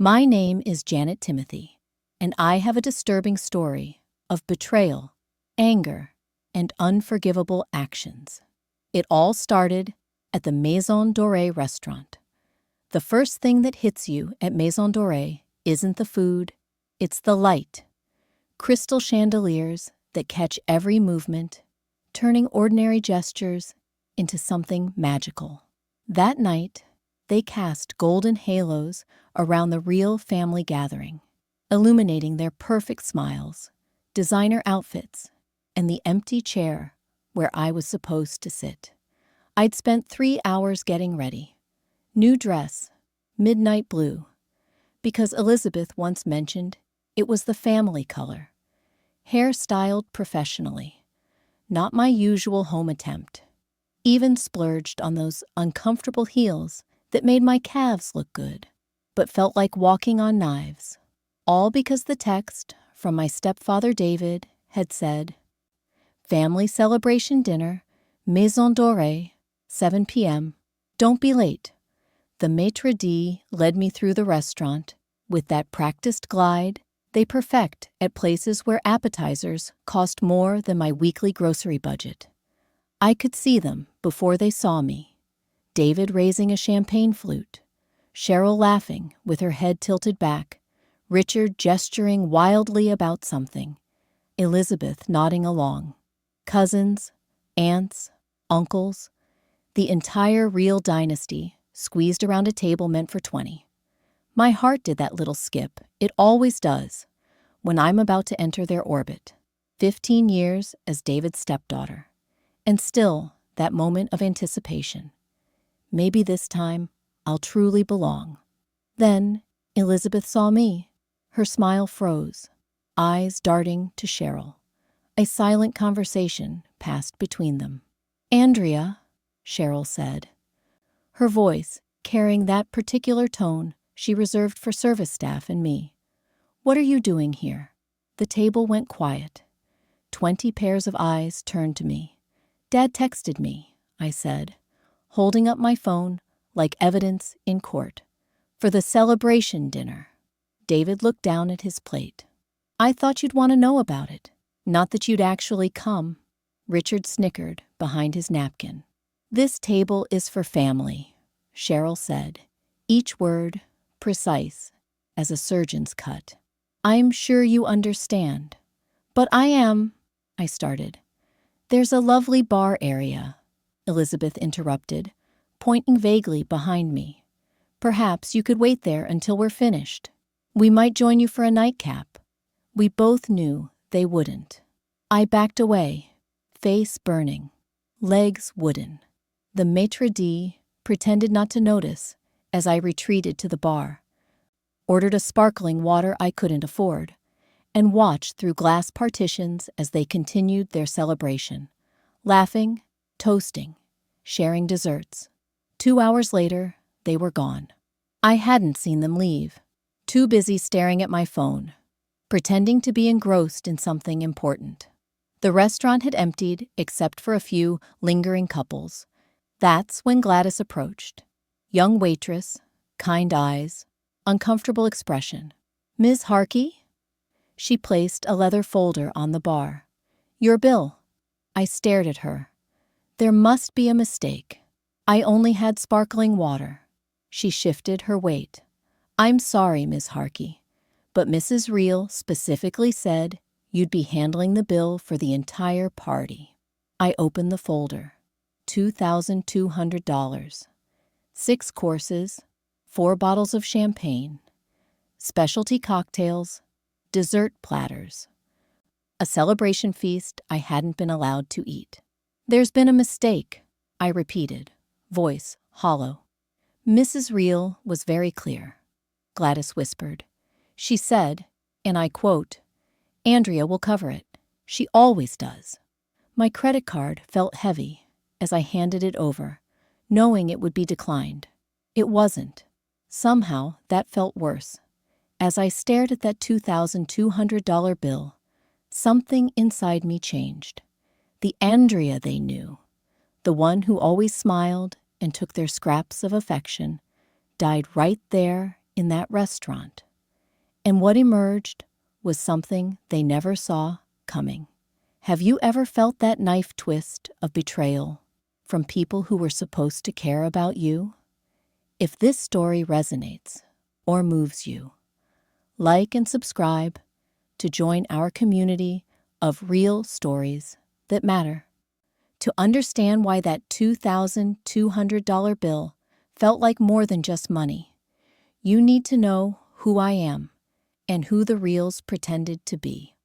My name is Janet Timothy, and I have a disturbing story of betrayal, anger, and unforgivable actions. It all started at the Maison Dorée restaurant. The first thing that hits you at Maison Dorée isn't the food, it's the light. Crystal chandeliers that catch every movement, turning ordinary gestures into something magical. That night, they cast golden halos around the real family gathering, illuminating their perfect smiles, designer outfits, and the empty chair where I was supposed to sit. I'd spent 3 hours getting ready. New dress, midnight blue, because Elizabeth once mentioned it was the family color. Hair styled professionally, not my usual home attempt. Even splurged on those uncomfortable heels that made my calves look good, but felt like walking on knives. All because the text from my stepfather David had said, "Family celebration dinner, Maison Dorée, 7 p.m. Don't be late." The maitre d' led me through the restaurant with that practiced glide they perfect at places where appetizers cost more than my weekly grocery budget. I could see them before they saw me. David raising a champagne flute, Cheryl laughing with her head tilted back, Richard gesturing wildly about something, Elizabeth nodding along. Cousins, aunts, uncles, the entire real dynasty squeezed around a table meant for 20. My heart did that little skip. It always does when I'm about to enter their orbit. 15 years as David's stepdaughter. And still, that moment of anticipation. Maybe this time, I'll truly belong. Then, Elizabeth saw me. Her smile froze, eyes darting to Cheryl. A silent conversation passed between them. "Andrea," Cheryl said. Her voice carrying that particular tone she reserved for service staff and me. "What are you doing here?" The table went quiet. 20 pairs of eyes turned to me. "Dad texted me," I said, holding up my phone like evidence in court. "For the celebration dinner." David looked down at his plate. "I thought you'd want to know about it. Not that you'd actually come." Richard snickered behind his napkin. "This table is for family," Cheryl said, each word precise as a surgeon's cut. "I'm sure you understand." "But I started. "There's a lovely bar area," Elizabeth interrupted, pointing vaguely behind me. "Perhaps you could wait there until we're finished. We might join you for a nightcap." We both knew they wouldn't. I backed away, face burning, legs wooden. The maitre d' pretended not to notice as I retreated to the bar, ordered a sparkling water I couldn't afford, and watched through glass partitions as they continued their celebration, laughing, toasting, sharing desserts. 2 hours later, they were gone. I hadn't seen them leave, too busy staring at my phone, pretending to be engrossed in something important. The restaurant had emptied except for a few lingering couples. That's when Gladys approached. Young waitress, kind eyes, uncomfortable expression. "Ms. Harkey?" She placed a leather folder on the bar. "Your bill." I stared at her. There must be a mistake. I only had sparkling water. She shifted her weight. "I'm sorry, Ms. Harkey, but Mrs. Reel specifically said you'd be handling the bill for the entire party." I opened the folder. $2,200. 6 courses, 4 bottles of champagne, specialty cocktails, dessert platters. A celebration feast I hadn't been allowed to eat. "There's been a mistake," I repeated, voice hollow. "Mrs. Reel was very clear," Gladys whispered. "She said, and I quote, 'Andrea will cover it. She always does.'" My credit card felt heavy as I handed it over, knowing it would be declined. It wasn't. Somehow that felt worse. As I stared at that $2,200 bill, something inside me changed. The Andrea they knew, the one who always smiled and took their scraps of affection, died right there in that restaurant. And what emerged was something they never saw coming. Have you ever felt that knife twist of betrayal from people who were supposed to care about you? If this story resonates or moves you, like and subscribe to join our community of real stories that matter. To understand why that $2,200 bill felt like more than just money, you need to know who I am and who the Reals pretended to be.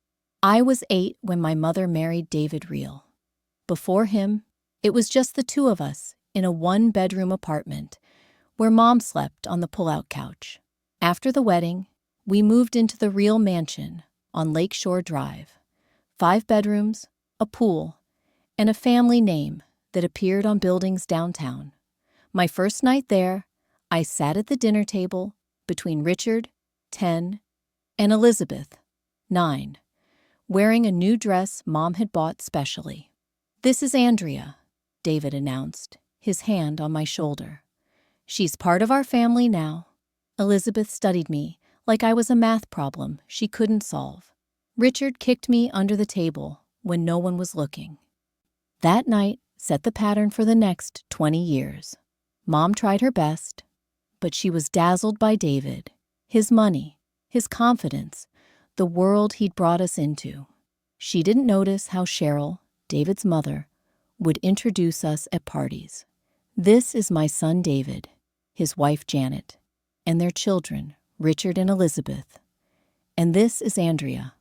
I was 8 when my mother married David Reel. Before him, it was just the two of us in a one-bedroom apartment where Mom slept on the pull-out couch. After the wedding, we moved into the Reel mansion on Lakeshore Drive. 5 bedrooms, a pool, and a family name that appeared on buildings downtown. My first night there, I sat at the dinner table between Richard, 10, and Elizabeth, 9, wearing a new dress Mom had bought specially. "This is Andrea," David announced, his hand on my shoulder. "She's part of our family now." Elizabeth studied me like I was a math problem she couldn't solve. Richard kicked me under the table when no one was looking. That night set the pattern for the next 20 years. Mom tried her best, but she was dazzled by David, his money, his confidence, the world he'd brought us into. She didn't notice how Cheryl, David's mother, would introduce us at parties. "This is my son David, his wife Janet, and their children, Richard and Elizabeth. And this is Andrea."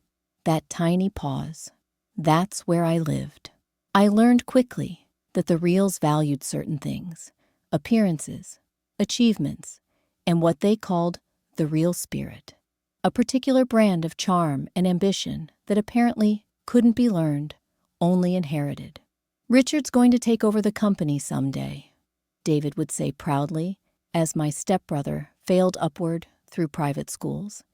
That tiny pause. That's where I lived. I learned quickly that the Reals valued certain things: appearances, achievements, and what they called the real spirit. A particular brand of charm and ambition that apparently couldn't be learned, only inherited. "Richard's going to take over the company someday," David would say proudly as my stepbrother failed upward through private schools.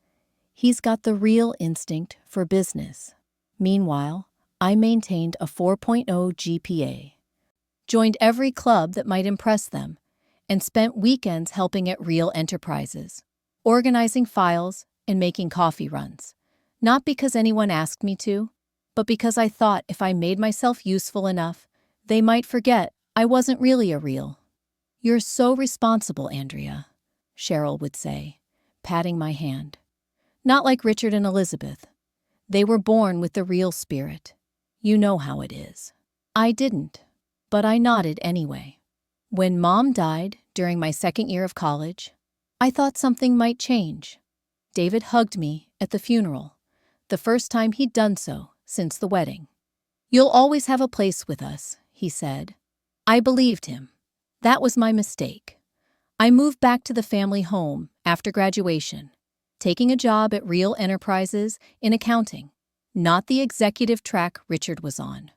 "He's got the real instinct for business." Meanwhile, I maintained a 4.0 GPA, joined every club that might impress them, and spent weekends helping at Real Enterprises, organizing files and making coffee runs. Not because anyone asked me to, but because I thought if I made myself useful enough, they might forget I wasn't really a Reel. "You're so responsible, Andrea," Cheryl would say, patting my hand. "Not like Richard and Elizabeth. They were born with the Reel spirit. You know how it is." I didn't, but I nodded anyway. When Mom died during my second year of college, I thought something might change. David hugged me at the funeral, the first time he'd done so since the wedding. "You'll always have a place with us," he said. I believed him. That was my mistake. I moved back to the family home after graduation, taking a job at Real Enterprises in accounting, not the executive track Richard was on.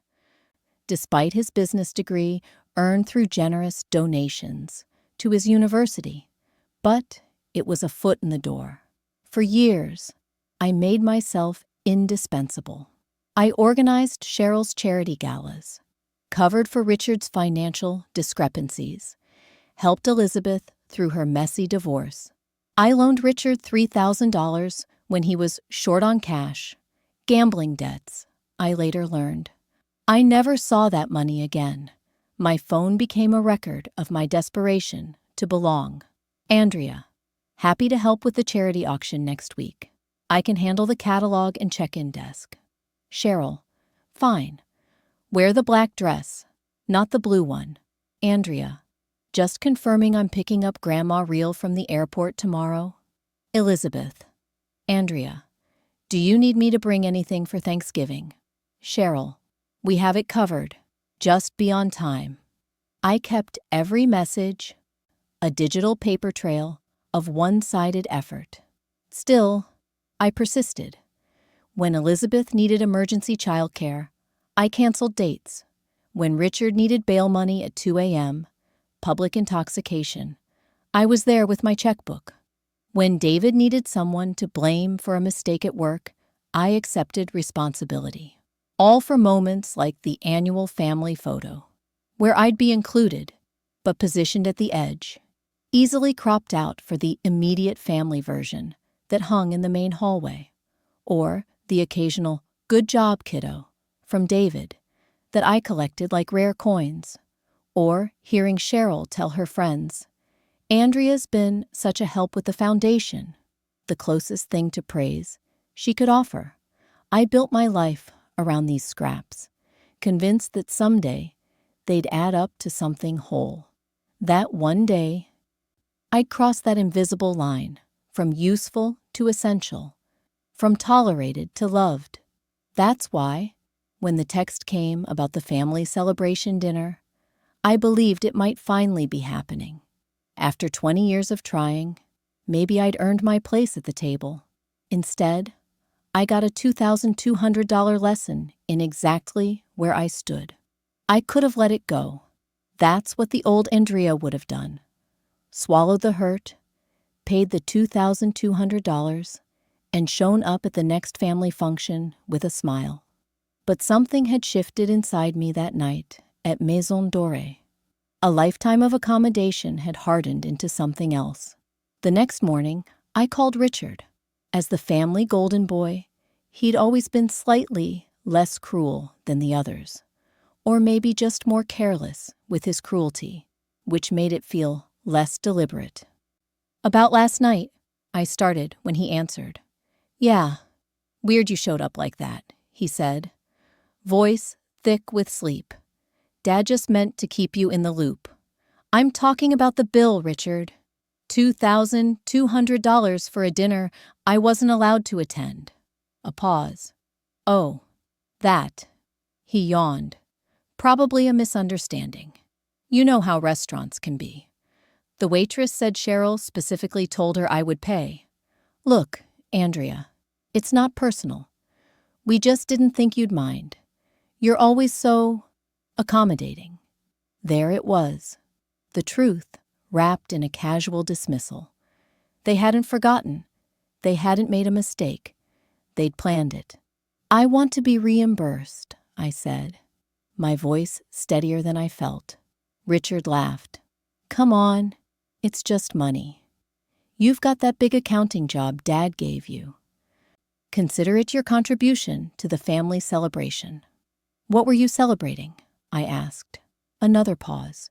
Despite his business degree earned through generous donations to his university, but it was a foot in the door. For years, I made myself indispensable. I organized Cheryl's charity galas, covered for Richard's financial discrepancies, helped Elizabeth through her messy divorce. I loaned Richard $3,000 when he was short on cash, gambling debts, I later learned. I never saw that money again. My phone became a record of my desperation to belong. "Andrea, happy to help with the charity auction next week. I can handle the catalog and check-in desk." Cheryl, "Fine. Wear the black dress, not the blue one." Andrea, "Just confirming I'm picking up Grandma Reel from the airport tomorrow." Elizabeth, "Andrea, do you need me to bring anything for Thanksgiving?" Cheryl, "We have it covered. Just be on time." I kept every message, a digital paper trail of one-sided effort. Still, I persisted. When Elizabeth needed emergency childcare, I canceled dates. When Richard needed bail money at 2 a.m., public intoxication, I was there with my checkbook. When David needed someone to blame for a mistake at work, I accepted responsibility. All for moments like the annual family photo, where I'd be included, but positioned at the edge, easily cropped out for the immediate family version that hung in the main hallway, or the occasional "good job, kiddo" from David that I collected like rare coins, or hearing Cheryl tell her friends, "Andrea's been such a help with the foundation," the closest thing to praise she could offer. I built my life around these scraps, convinced that someday they'd add up to something whole. That one day, I'd cross that invisible line from useful to essential, from tolerated to loved. That's why, when the text came about the family celebration dinner, I believed it might finally be happening. After 20 years of trying, maybe I'd earned my place at the table. Instead, I got a $2,200 lesson in exactly where I stood. I could have let it go. That's what the old Andrea would have done. Swallowed the hurt, paid the $2,200, and shown up at the next family function with a smile. But something had shifted inside me that night at Maison Dorée. A lifetime of accommodation had hardened into something else. The next morning, I called Richard. As the family golden boy, he'd always been slightly less cruel than the others, or maybe just more careless with his cruelty, which made it feel less deliberate. "About last night," I started when he answered. "Yeah, weird you showed up like that," he said, voice thick with sleep. "Dad just meant to keep you in the loop." "I'm talking about the bill, Richard. $2,200 for a dinner I wasn't allowed to attend." A pause. "Oh, that." He yawned. "Probably a misunderstanding. You know how restaurants can be. The waitress said Cheryl specifically told her I would pay. Look, Andrea, it's not personal. We just didn't think you'd mind. You're always so accommodating." There it was. The truth, wrapped in a casual dismissal. They hadn't forgotten. They hadn't made a mistake. They'd planned it. "I want to be reimbursed," I said, my voice steadier than I felt. Richard laughed. "Come on, it's just money. You've got that big accounting job Dad gave you. Consider it your contribution to the family celebration." "What were you celebrating?" I asked. Another pause.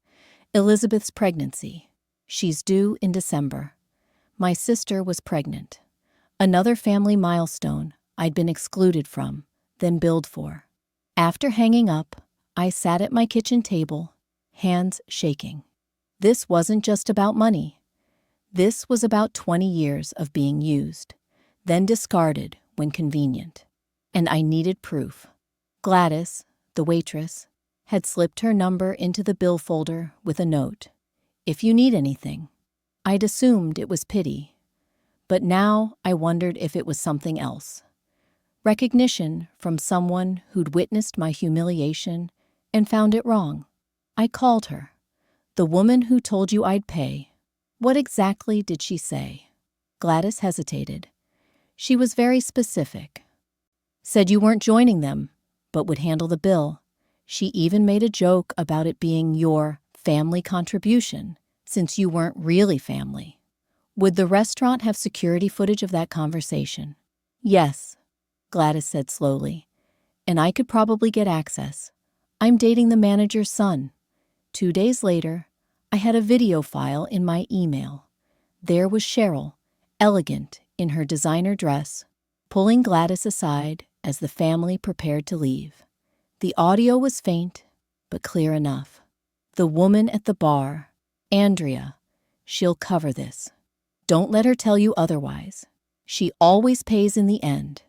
"Elizabeth's pregnancy. She's due in December. My sister was pregnant. Another family milestone I'd been excluded from, then billed for." After hanging up, I sat at my kitchen table, hands shaking. This wasn't just about money. This was about 20 years of being used, then discarded when convenient. And I needed proof. Gladys, the waitress, had slipped her number into the bill folder with a note. "If you need anything." I'd assumed it was pity, but now I wondered if it was something else. Recognition from someone who'd witnessed my humiliation and found it wrong. I called her. "The woman who told you I'd pay. What exactly did she say?" Gladys hesitated. She was very specific. "Said you weren't joining them, but would handle the bill. She even made a joke about it being your family contribution, since you weren't really family." "Would the restaurant have security footage of that conversation?" "Yes," Gladys said slowly, "and I could probably get access. I'm dating the manager's son." 2 days later, I had a video file in my email. There was Cheryl, elegant in her designer dress, pulling Gladys aside as the family prepared to leave. The audio was faint, but clear enough. The woman at the bar, "Andrea, she'll cover this. Don't let her tell you otherwise. She always pays in the end."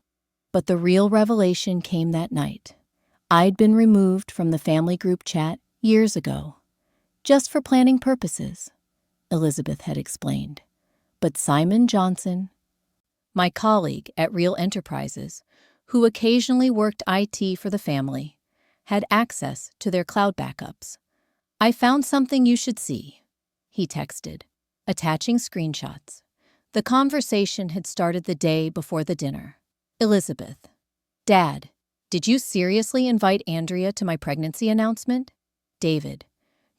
But the real revelation came that night. I'd been removed from the family group chat years ago, just for planning purposes, Elizabeth had explained. But Simon Johnson, my colleague at Real Enterprises, who occasionally worked IT for the family, had access to their cloud backups. "I found something you should see," he texted, attaching screenshots. The conversation had started the day before the dinner. Elizabeth: "Dad, did you seriously invite Andrea to my pregnancy announcement?" David: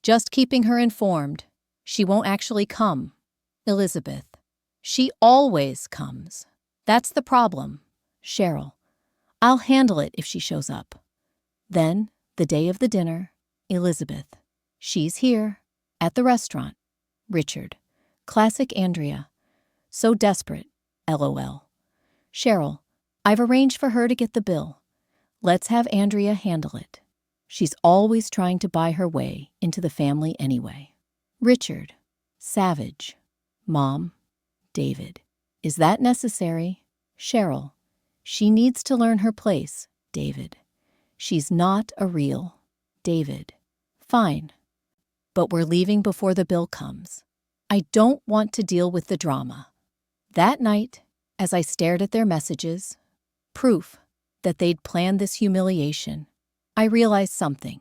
"Just keeping her informed." She won't actually come. Elizabeth. She always comes. That's the problem. Cheryl. I'll handle it if she shows up. Then, the day of the dinner, Elizabeth. She's here, at the restaurant. Richard. Classic Andrea. So desperate, LOL. Cheryl. I've arranged for her to get the bill. Let's have Andrea handle it. She's always trying to buy her way into the family anyway. Richard. Savage. Mom. David. Is that necessary? Cheryl. She needs to learn her place, David. She's not a real. David. Fine. But we're leaving before the bill comes. I don't want to deal with the drama. That night, as I stared at their messages, proof that they'd planned this humiliation, I realized something.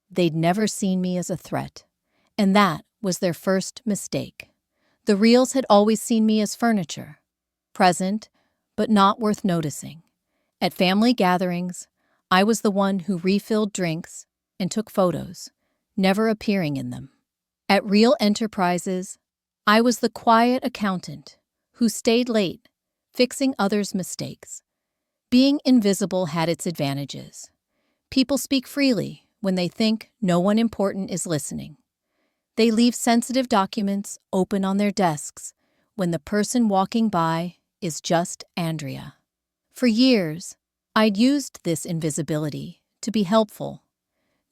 They'd never seen me as a threat, and that was their first mistake. The Reals had always seen me as furniture, present, but not worth noticing. At family gatherings, I was the one who refilled drinks and took photos, never appearing in them. At Real Enterprises, I was the quiet accountant who stayed late, fixing others' mistakes. Being invisible had its advantages. People speak freely when they think no one important is listening. They leave sensitive documents open on their desks when the person walking by is just Andrea. For years, I'd used this invisibility to be helpful.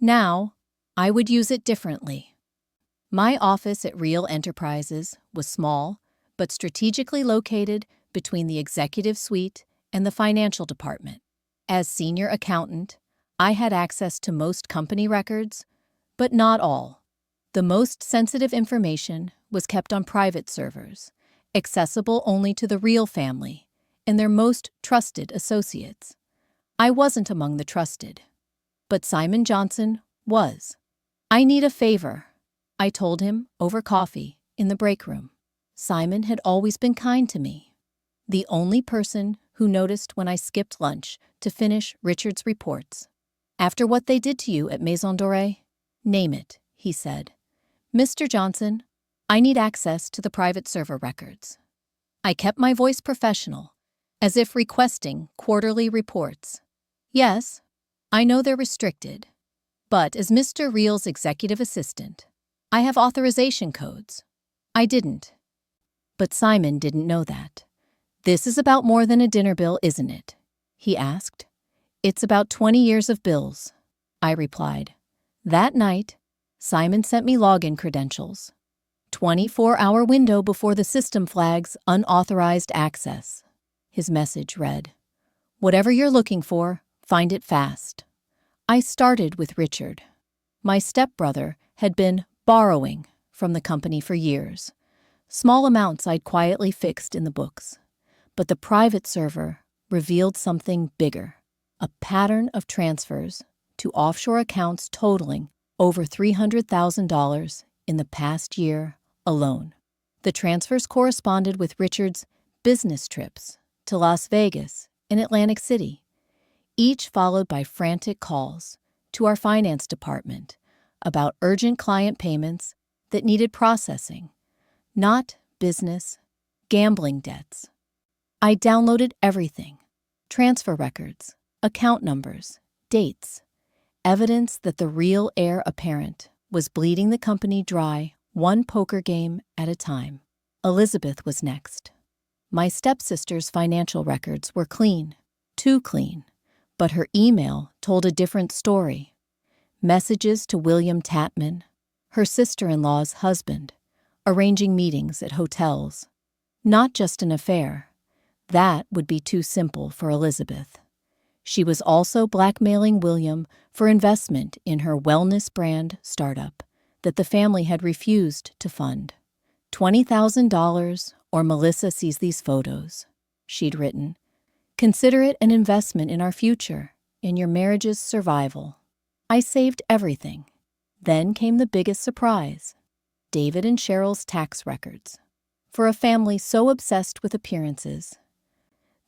Now, I would use it differently. My office at Real Enterprises was small, but strategically located between the executive suite and the financial department. As senior accountant, I had access to most company records, but not all. The most sensitive information was kept on private servers, accessible only to the Real family and their most trusted associates. I wasn't among the trusted, but Simon Johnson was. I need a favor, I told him over coffee in the break room. Simon had always been kind to me. The only person who noticed when I skipped lunch to finish Richard's reports. After what they did to you at Maison Dorée, name it, he said. Mr. Johnson, I need access to the private server records. I kept my voice professional, as if requesting quarterly reports. Yes, I know they're restricted, but as Mr. Real's executive assistant, I have authorization codes. I didn't. But Simon didn't know that. This is about more than a dinner bill, isn't it? He asked. It's about 20 years of bills, I replied. That night, Simon sent me login credentials. 24-hour window before the system flags unauthorized access. His message read, Whatever you're looking for, find it fast. I started with Richard. My stepbrother had been borrowing from the company for years. Small amounts I'd quietly fixed in the books. But the private server revealed something bigger, a pattern of transfers to offshore accounts totaling over $300,000 in the past year alone. The transfers corresponded with Richard's business trips to Las Vegas and Atlantic City, each followed by frantic calls to our finance department about urgent client payments that needed processing, not business, gambling debts. I downloaded everything, transfer records, account numbers, dates, evidence that the real heir apparent was bleeding the company dry one poker game at a time. Elizabeth was next. My stepsister's financial records were clean, too clean, but her email told a different story. Messages to William Tatman, her sister-in-law's husband, arranging meetings at hotels. Not just an affair. That would be too simple for Elizabeth. She was also blackmailing William for investment in her wellness brand startup that the family had refused to fund. $20,000 or Melissa sees these photos, she'd written. Consider it an investment in our future, in your marriage's survival. I saved everything. Then came the biggest surprise. David and Cheryl's tax records. For a family so obsessed with appearances,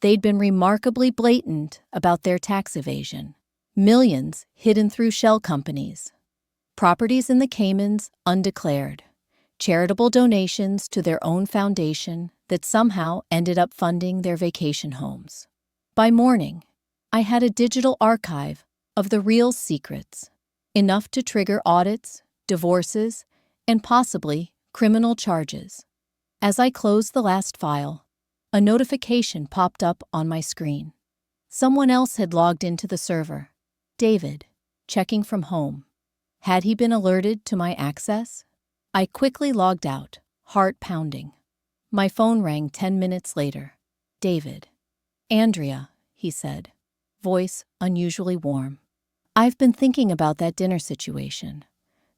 they'd been remarkably blatant about their tax evasion. Millions hidden through shell companies. Properties in the Caymans undeclared. charitable donations to their own foundation that somehow ended up funding their vacation homes. By morning, I had a digital archive of the real secrets, enough to trigger audits, divorces, and possibly criminal charges. As I closed the last file, a notification popped up on my screen. Someone else had logged into the server. David, checking from home. Had he been alerted to my access? I quickly logged out, heart pounding. My phone rang 10 minutes later. David. Andrea, he said, voice unusually warm. I've been thinking about that dinner situation.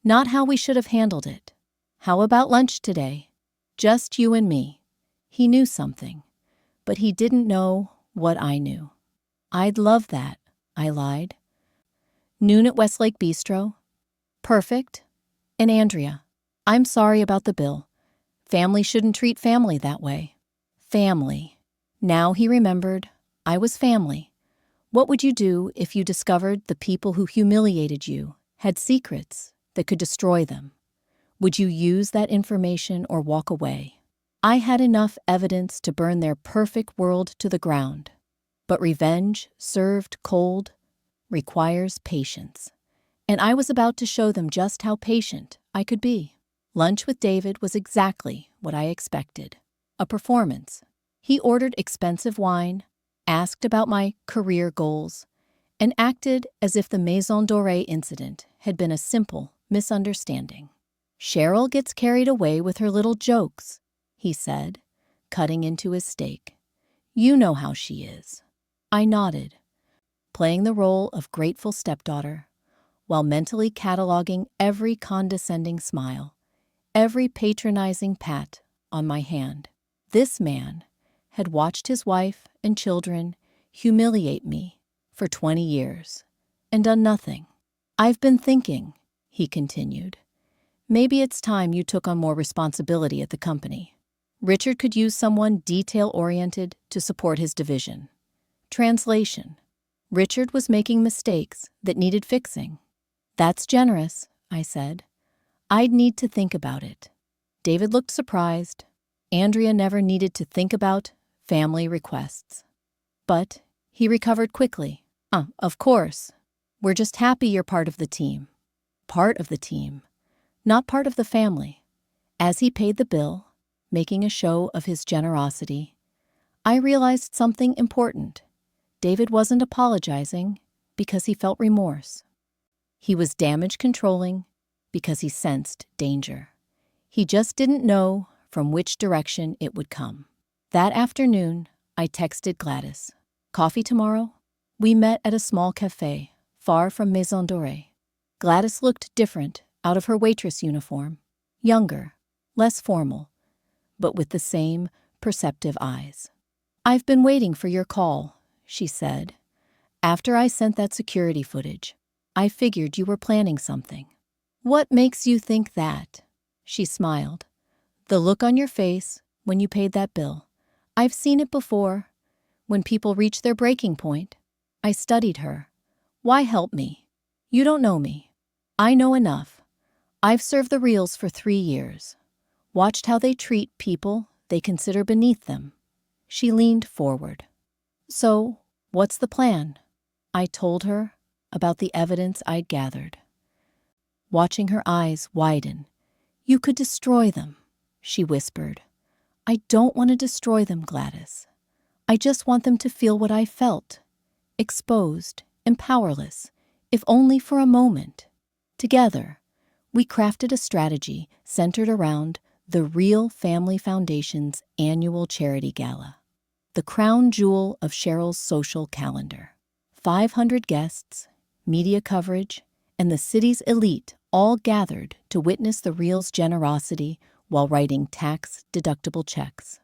Not how we should have handled it. How about lunch today? Just you and me. He knew something, but he didn't know what I knew. I'd love that, I lied. Noon at Westlake Bistro? Perfect. And Andrea, I'm sorry about the bill. Family shouldn't treat family that way. Family. Now he remembered, I was family. What would you do if you discovered the people who humiliated you had secrets that could destroy them? Would you use that information or walk away? I had enough evidence to burn their perfect world to the ground. But revenge, served cold, requires patience. And I was about to show them just how patient I could be. Lunch with David was exactly what I expected. A performance. He ordered expensive wine, asked about my career goals, and acted as if the Maison Dorée incident had been a simple misunderstanding. Cheryl gets carried away with her little jokes, he said, cutting into his steak. You know how she is. I nodded, playing the role of grateful stepdaughter, while mentally cataloging every condescending smile, every patronizing pat on my hand. This man had watched his wife and children humiliate me for 20 years and done nothing. I've been thinking, he continued, maybe it's time you took on more responsibility at the company. Richard could use someone detail-oriented to support his division. Translation. Richard was making mistakes that needed fixing. That's generous, I said. I'd need to think about it. David looked surprised. Andrea never needed to think about family requests. But he recovered quickly. Of course. We're just happy you're part of the team. Part of the team, not part of the family. As he paid the bill, making a show of his generosity, I realized something important. David wasn't apologizing because he felt remorse. He was damage controlling because he sensed danger. He just didn't know from which direction it would come. That afternoon, I texted Gladys. Coffee tomorrow? We met at a small cafe, far from Maison Dorée. Gladys looked different out of her waitress uniform, younger, less formal, but with the same perceptive eyes. I've been waiting for your call, she said. After I sent that security footage, I figured you were planning something. What makes you think that? She smiled. The look on your face when you paid that bill. I've seen it before. When people reach their breaking point. I studied her. Why help me? You don't know me. I know enough. I've served the reals for 3 years. Watched how they treat people they consider beneath them. She leaned forward. So, what's the plan? I told her about the evidence I'd gathered. Watching her eyes widen. You could destroy them, she whispered. I don't want to destroy them, Gladys. I just want them to feel what I felt. Exposed and powerless, if only for a moment. Together, we crafted a strategy centered around the Real Family Foundation's annual charity gala, the crown jewel of Cheryl's social calendar. 500 guests, media coverage, and the city's elite all gathered to witness the Real's generosity while writing tax-deductible checks.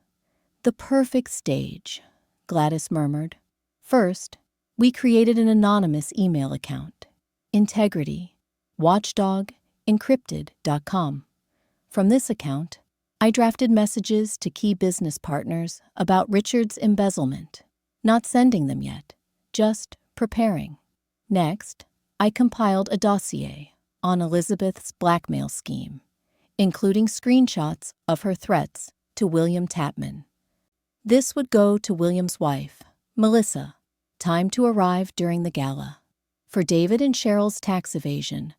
The perfect stage, Gladys murmured. First, we created an anonymous email account, Integrity, watchdogencrypted.com. From this account, I drafted messages to key business partners about Richard's embezzlement, not sending them yet, just preparing. Next, I compiled a dossier on Elizabeth's blackmail scheme, including screenshots of her threats to William Tapman. This would go to William's wife, Melissa. Time to arrive during the gala. For David and Cheryl's tax evasion,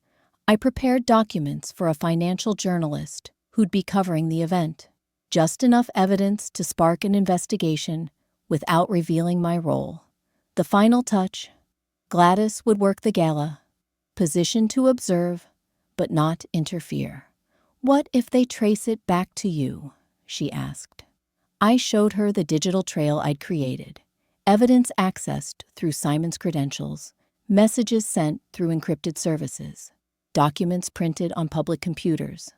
I prepared documents for a financial journalist who'd be covering the event. Just enough evidence to spark an investigation without revealing my role. The final touch: Gladys would work the gala, positioned to observe, but not interfere. "What if they trace it back to you?" she asked. I showed her the digital trail I'd created, evidence accessed through Simon's credentials, messages sent through encrypted services, documents printed on public computers.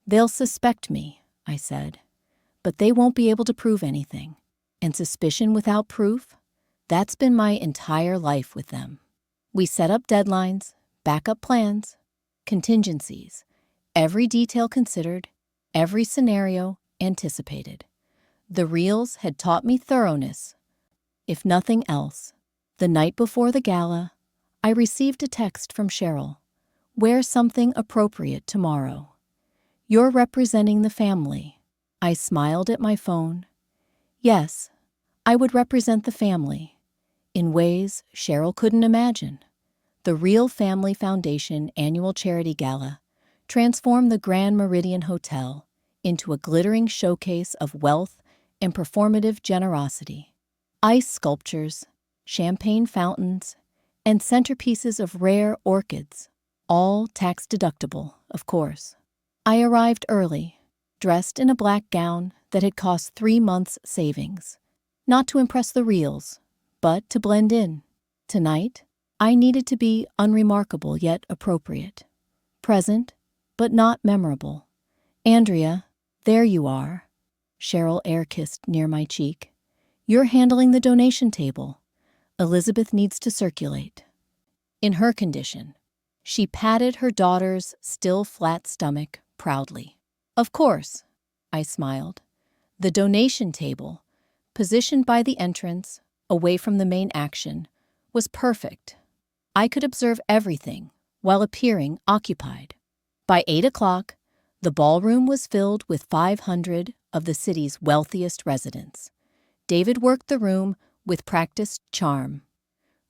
"They'll suspect me," I said, "but they won't be able to prove anything. And suspicion without proof? That's been my entire life with them." We set up deadlines, backup plans, contingencies, every detail considered, every scenario anticipated. The reels had taught me thoroughness. If nothing else, the night before the gala, I received a text from Cheryl. "Wear something appropriate tomorrow. You're representing the family." I smiled at my phone. Yes, I would represent the family in ways Cheryl couldn't imagine. The Real Family Foundation annual charity gala transformed the Grand Meridian Hotel into a glittering showcase of wealth and performative generosity. Ice sculptures, champagne fountains, and centerpieces of rare orchids, all tax-deductible, of course. I arrived early, dressed in a black gown that had cost 3 months' savings, not to impress the reels, but to blend in. Tonight, I needed to be unremarkable yet appropriate, present but not memorable. "Andrea, there you are." Cheryl air-kissed near my cheek. "You're handling the donation table. Elizabeth needs to circulate." In her condition, she patted her daughter's still flat stomach proudly. "Of course," I smiled. The donation table, positioned by the entrance, away from the main action, was perfect. I could observe everything while appearing occupied. By 8 o'clock, the ballroom was filled with 500 of the city's wealthiest residents. David worked the room with practiced charm.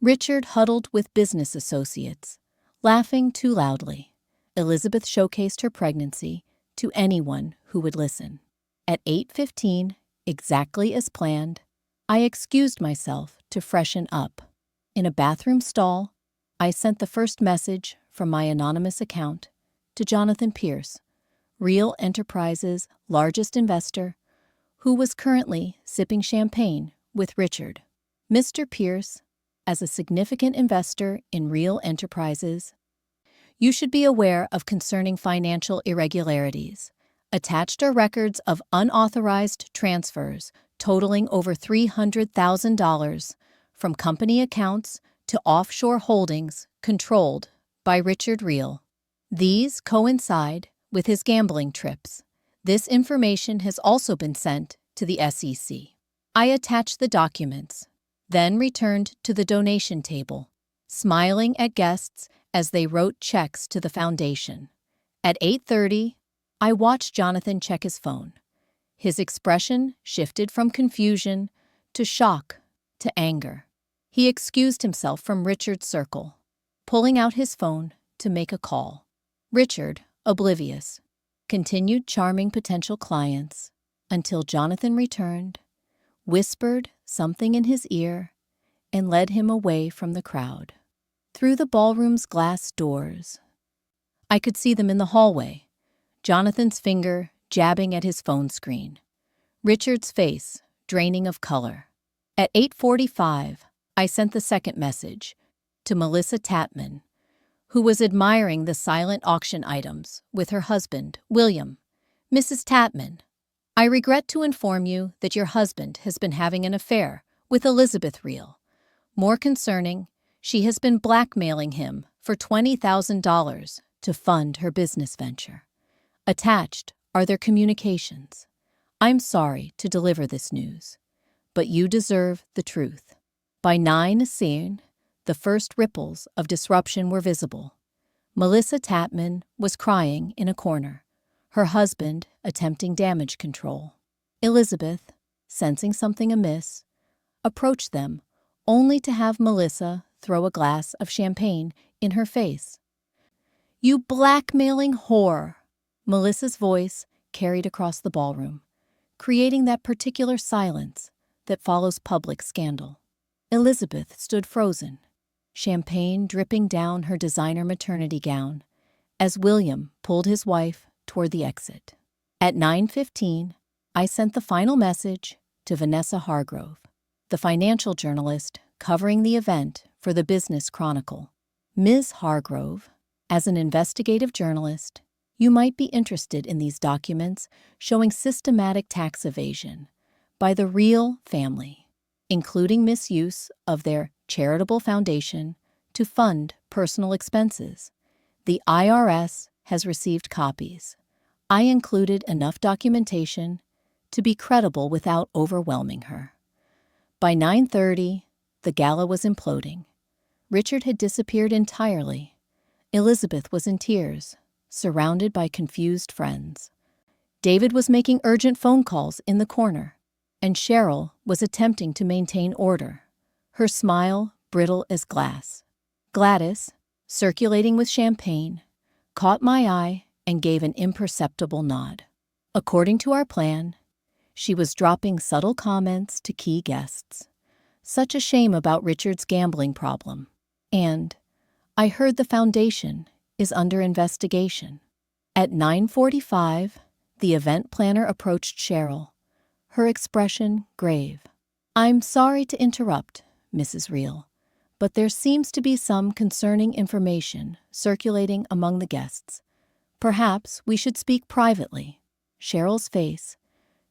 Richard huddled with business associates, laughing too loudly. Elizabeth showcased her pregnancy to anyone who would listen. At 8:15, exactly as planned, I excused myself to freshen up. In a bathroom stall, I sent the first message from my anonymous account to Jonathan Pierce, Real Enterprises' largest investor, who was currently sipping champagne with Richard. "Mr. Pierce, as a significant investor in Real Enterprises, you should be aware of concerning financial irregularities. Attached are records of unauthorized transfers totaling over $300,000 from company accounts to offshore holdings controlled by Richard Real. These coincide with his gambling trips. This information has also been sent to the SEC." I attached the documents, then returned to the donation table, smiling at guests as they wrote checks to the foundation. At 8:30, I watched Jonathan check his phone. His expression shifted from confusion to shock to anger. He excused himself from Richard's circle, pulling out his phone to make a call. Richard, oblivious, continued charming potential clients until Jonathan returned, whispered something in his ear, and led him away from the crowd. Through the ballroom's glass doors, I could see them in the hallway, Jonathan's finger jabbing at his phone screen, Richard's face draining of color. At 8:45, I sent the second message to Melissa Tapman, who was admiring the silent auction items with her husband, William. "Mrs. Tapman, I regret to inform you that your husband has been having an affair with Elizabeth Real. More concerning, she has been blackmailing him for $20,000 to fund her business venture. Attached are their communications. I'm sorry to deliver this news, but you deserve the truth." By 9:00, the first ripples of disruption were visible. Melissa Tapman was crying in a corner, her husband attempting damage control. Elizabeth, sensing something amiss, approached them only to have Melissa throw a glass of champagne in her face. "You blackmailing whore!" Melissa's voice carried across the ballroom, creating that particular silence that follows public scandal. Elizabeth stood frozen, champagne dripping down her designer maternity gown, as William pulled his wife toward the exit. At 9:15, I sent the final message to Vanessa Hargrove, the financial journalist covering the event for the Business Chronicle. "Ms. Hargrove, as an investigative journalist, you might be interested in these documents showing systematic tax evasion by the Real family, including misuse of their charitable foundation to fund personal expenses. The IRS has received copies. I included enough documentation to be credible without overwhelming her." By 9:30, the gala was imploding. Richard had disappeared entirely. Elizabeth was in tears, surrounded by confused friends. David was making urgent phone calls in the corner, and Cheryl was attempting to maintain order, her smile brittle as glass. Gladys, circulating with champagne, caught my eye and gave an imperceptible nod. According to our plan, she was dropping subtle comments to key guests. "Such a shame about Richard's gambling problem," and "I heard the foundation is under investigation." At 9:45, the event planner approached Cheryl, her expression grave. "I'm sorry to interrupt, Mrs. Real, but there seems to be some concerning information circulating among the guests. Perhaps we should speak privately." Cheryl's face,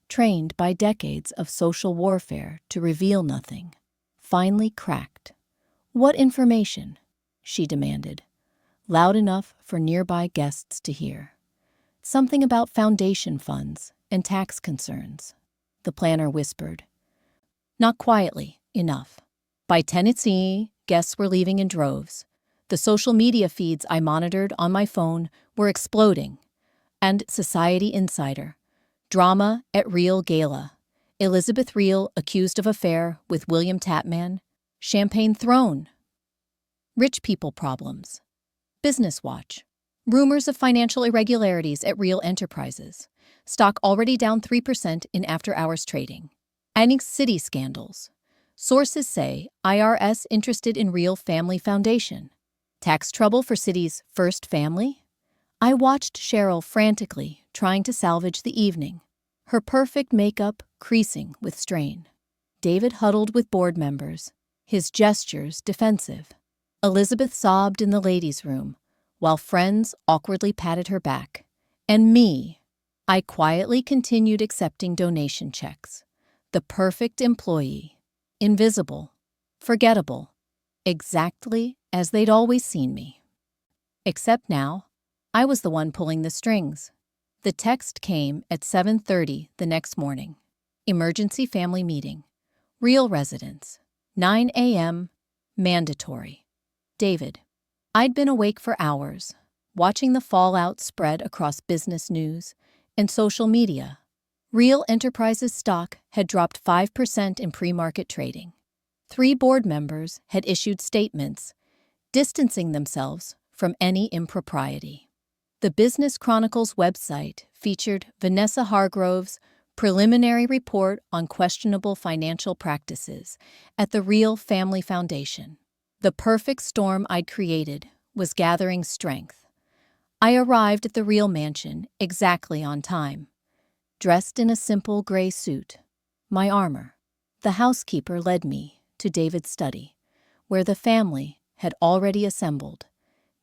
trained by decades of social warfare to reveal nothing, finally cracked. "What information?" she demanded, loud enough for nearby guests to hear. "Something about foundation funds and tax concerns," the planner whispered. Not quietly enough. By 10:00, guests were leaving in droves. The social media feeds I monitored on my phone were exploding. And Society Insider. Drama at Real Gala. Elizabeth Real accused of affair with William Tapman. Champagne thrown. Rich people problems. Business Watch. Rumors of financial irregularities at Real Enterprises. Stock already down 3% in after-hours trading. Adding city scandals. Sources say IRS interested in Real Family Foundation. Tax trouble for city's first family? I watched Cheryl frantically trying to salvage the evening, her perfect makeup creasing with strain. David huddled with board members, his gestures defensive. Elizabeth sobbed in the ladies' room, while friends awkwardly patted her back. And me, I quietly continued accepting donation checks. The perfect employee, invisible, forgettable, exactly as they'd always seen me. Except now, I was the one pulling the strings. The text came at 7:30 the next morning. Emergency family meeting. Real residents. 9 a.m. Mandatory. David. I'd been awake for hours, watching the fallout spread across business news and social media. Real Enterprises stock had dropped 5% in pre-market trading. 3 board members had issued statements, distancing themselves from any impropriety. The Business Chronicle's website featured Vanessa Hargrove's preliminary report on questionable financial practices at the Real Family Foundation. The perfect storm I'd created was gathering strength. I arrived at the Real mansion exactly on time, dressed in a simple gray suit, my armor. The housekeeper led me to David's study, where the family had already assembled.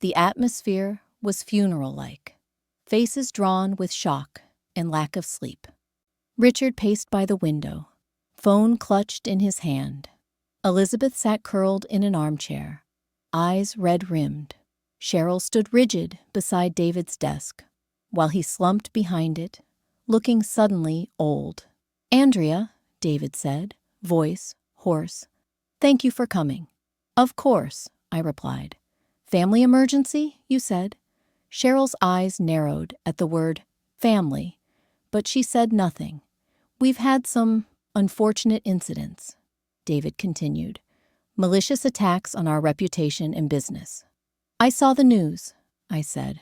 The atmosphere was funeral-like, faces drawn with shock and lack of sleep. Richard paced by the window, phone clutched in his hand. Elizabeth sat curled in an armchair, eyes red-rimmed. Cheryl stood rigid beside David's desk, while he slumped behind it, looking suddenly old. "Andrea," David said, voice hoarse, "thank you for coming." "Of course," I replied. "Family emergency, you said?" Cheryl's eyes narrowed at the word family, but she said nothing. We've had some unfortunate incidents, David continued. Malicious attacks on our reputation and business. I saw the news, I said.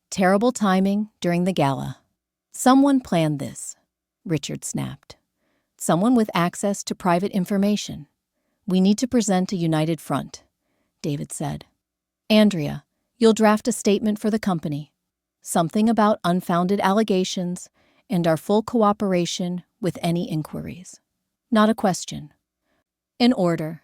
Terrible timing during the gala. Someone planned this, Richard snapped. Someone with access to private information. We need to present a united front, David said. Andrea, you'll draft a statement for the company. Something about unfounded allegations and our full cooperation with any inquiries. Not a question. In order.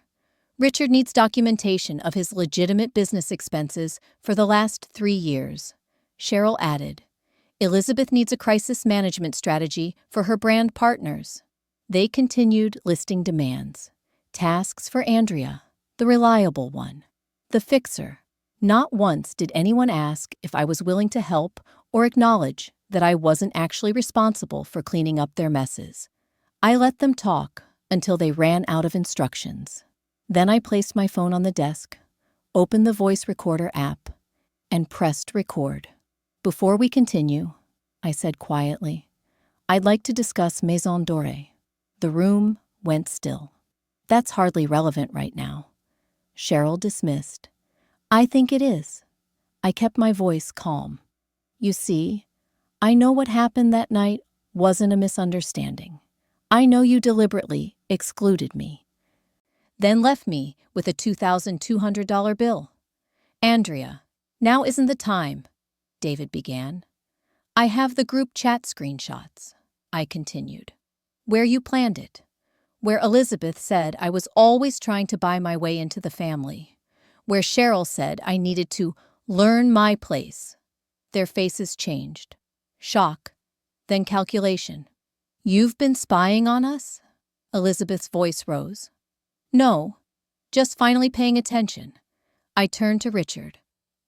Richard needs documentation of his legitimate business expenses for the last 3 years. Cheryl added. Elizabeth needs a crisis management strategy for her brand partners. They continued listing demands. Tasks for Andrea, the reliable one. The fixer. Not once did anyone ask if I was willing to help or acknowledge that I wasn't actually responsible for cleaning up their messes. I let them talk until they ran out of instructions. Then I placed my phone on the desk, opened the voice recorder app, and pressed record. Before we continue, I said quietly, I'd like to discuss Maison Dorée. The room went still. That's hardly relevant right now. Cheryl dismissed. I think it is. I kept my voice calm. You see, I know what happened that night wasn't a misunderstanding. I know you deliberately excluded me. Then left me with a $2,200 bill. Andrea, now isn't the time, David began. I have the group chat screenshots, I continued. Where you planned it. Where Elizabeth said I was always trying to buy my way into the family. Where Cheryl said I needed to learn my place. Their faces changed. Shock, then calculation. You've been spying on us? Elizabeth's voice rose. No, just finally paying attention. I turned to Richard.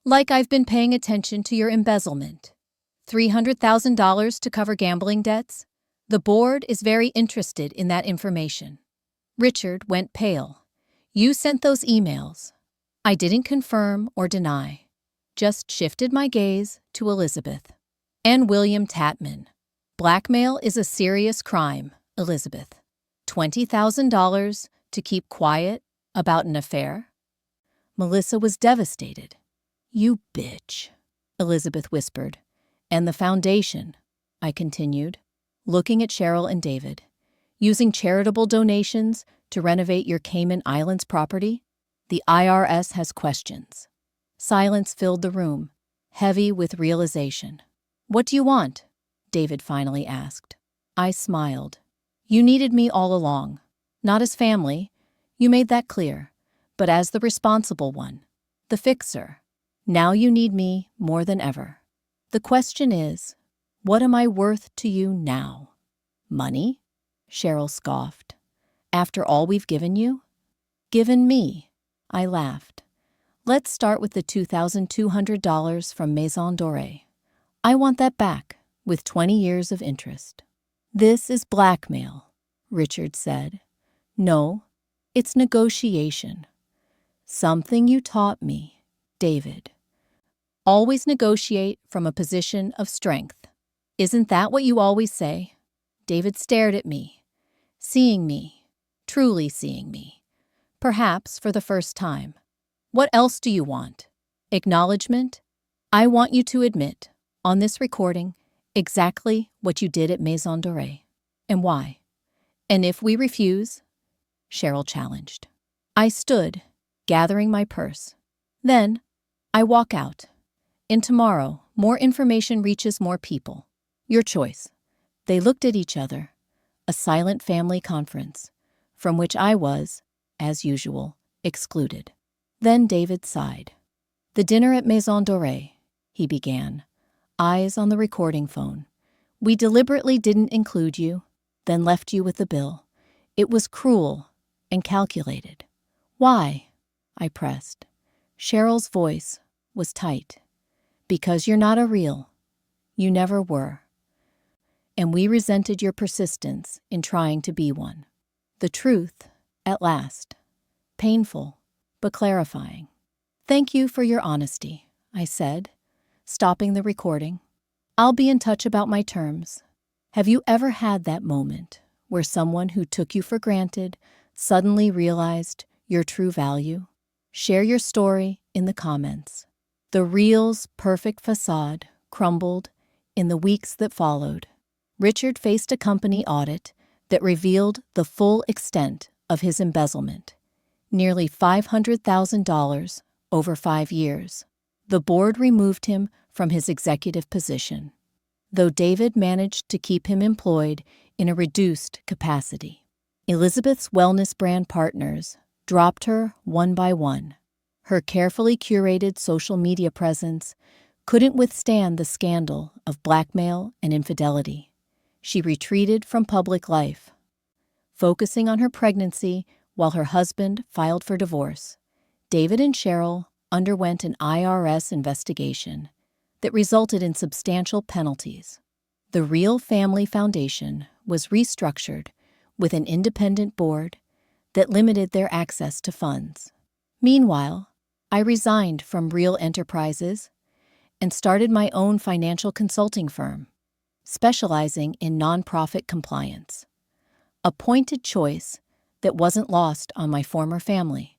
Like I've been paying attention to your embezzlement. $300,000 to cover gambling debts? The board is very interested in that information. Richard went pale. You sent those emails. I didn't confirm or deny. Just shifted my gaze to Elizabeth. And William Tatman. Blackmail is a serious crime, Elizabeth. $20,000 to keep quiet about an affair? Melissa was devastated. You bitch, Elizabeth whispered. And the foundation, I continued, looking at Cheryl and David. Using charitable donations to renovate your Cayman Islands property? The IRS has questions. Silence filled the room, heavy with realization. What do you want? David finally asked. I smiled. You needed me all along. Not as family, you made that clear, but as the responsible one, the fixer. Now you need me more than ever. The question is, what am I worth to you now? Money? Cheryl scoffed. After all we've given you? Given me, I laughed. Let's start with the $2,200 from Maison Dorée. I want that back, with 20 years of interest. This is blackmail, Richard said. No, it's negotiation. Something you taught me, David. Always negotiate from a position of strength. Isn't that what you always say? David stared at me, seeing me, truly seeing me, perhaps for the first time. What else do you want? Acknowledgement? I want you to admit, on this recording, exactly what you did at Maison Dorée, and why. And if we refuse, Cheryl challenged. I stood, gathering my purse. Then, I walk out. And tomorrow, more information reaches more people. Your choice. They looked at each other. A silent family conference, from which I was, as usual, excluded. Then David sighed. The dinner at Maison Dorée, he began, eyes on the recording phone. We deliberately didn't include you, then left you with the bill. It was cruel and calculated. Why? I pressed. Cheryl's voice was tight. Because you're not a real. You never were. And we resented your persistence in trying to be one. The truth, at last. Painful, but clarifying. Thank you for your honesty, I said, stopping the recording. I'll be in touch about my terms. Have you ever had that moment where someone who took you for granted suddenly realized your true value? Share your story in the comments. The Real's perfect facade crumbled in the weeks that followed. Richard faced a company audit that revealed the full extent of his embezzlement, nearly $500,000 over 5 years. The board removed him from his executive position, though David managed to keep him employed in a reduced capacity. Elizabeth's wellness brand partners dropped her one by one. Her carefully curated social media presence couldn't withstand the scandal of blackmail and infidelity. She retreated from public life, focusing on her pregnancy while her husband filed for divorce. David and Cheryl underwent an IRS investigation that resulted in substantial penalties. The Real Family Foundation was restructured with an independent board that limited their access to funds. Meanwhile, I resigned from Real Enterprises and started my own financial consulting firm, specializing in nonprofit compliance. A pointed choice that wasn't lost on my former family.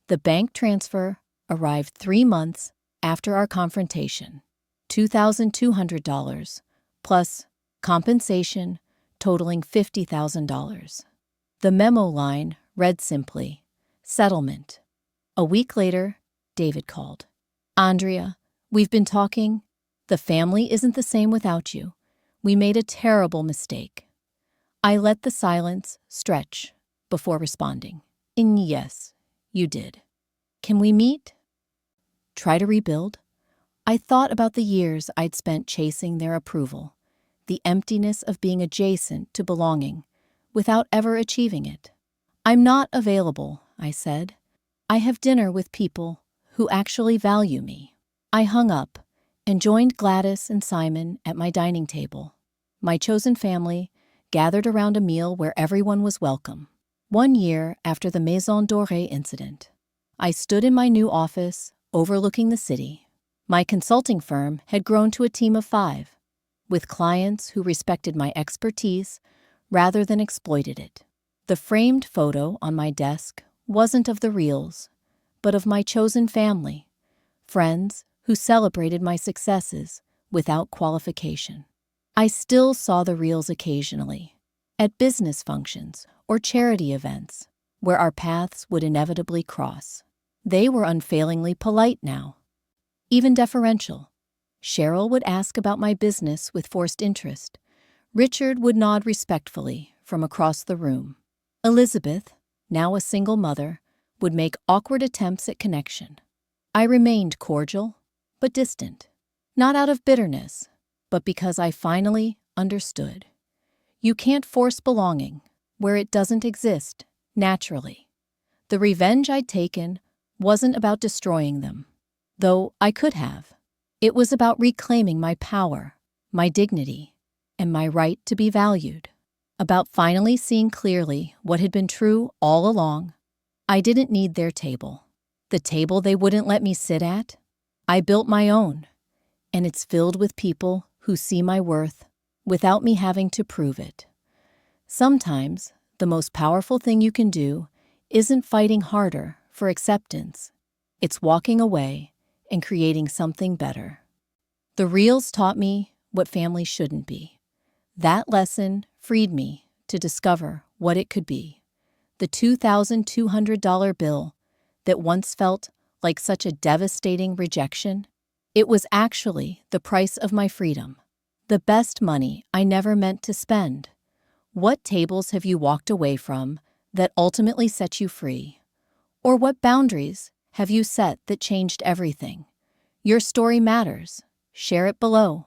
The bank transfer arrived 3 months after our confrontation. $2,200 plus compensation totaling $50,000. The memo line read simply, "Settlement." A week later, David called. "Andrea, we've been talking. The family isn't the same without you. We made a terrible mistake." I let the silence stretch before responding. "Yes, you did. Can we meet? Try to rebuild?" I thought about the years I'd spent chasing their approval, the emptiness of being adjacent to belonging without ever achieving it. "I'm not available," I said. "I have dinner with people who actually value me." I hung up and joined Gladys and Simon at my dining table. My chosen family gathered around a meal where everyone was welcome. 1 year after the Maison Dorée incident, I stood in my new office overlooking the city. My consulting firm had grown to a team of 5, with clients who respected my expertise rather than exploited it. The framed photo on my desk wasn't of the Reals, but of my chosen family, friends who celebrated my successes without qualification. I still saw the Reals occasionally, at business functions or charity events where our paths would inevitably cross. They were unfailingly polite now, even deferential. Cheryl would ask about my business with forced interest. Richard would nod respectfully from across the room. Elizabeth, now a single mother, would make awkward attempts at connection. I remained cordial, but distant, not out of bitterness, but because I finally understood. You can't force belonging where it doesn't exist naturally. The revenge I'd taken wasn't about destroying them, though I could have. It was about reclaiming my power, my dignity, and my right to be valued. About finally seeing clearly what had been true all along. I didn't need their table. The table they wouldn't let me sit at. I built my own, and it's filled with people who see my worth without me having to prove it. Sometimes the most powerful thing you can do isn't fighting harder for acceptance. It's walking away and creating something better. The Reals taught me what family shouldn't be. That lesson freed me to discover what it could be. The $2,200 bill that once felt like such a devastating rejection, it was actually the price of my freedom, the best money I never meant to spend. What tables have you walked away from that ultimately set you free? Or what boundaries have you set that changed everything? Your story matters. Share it below.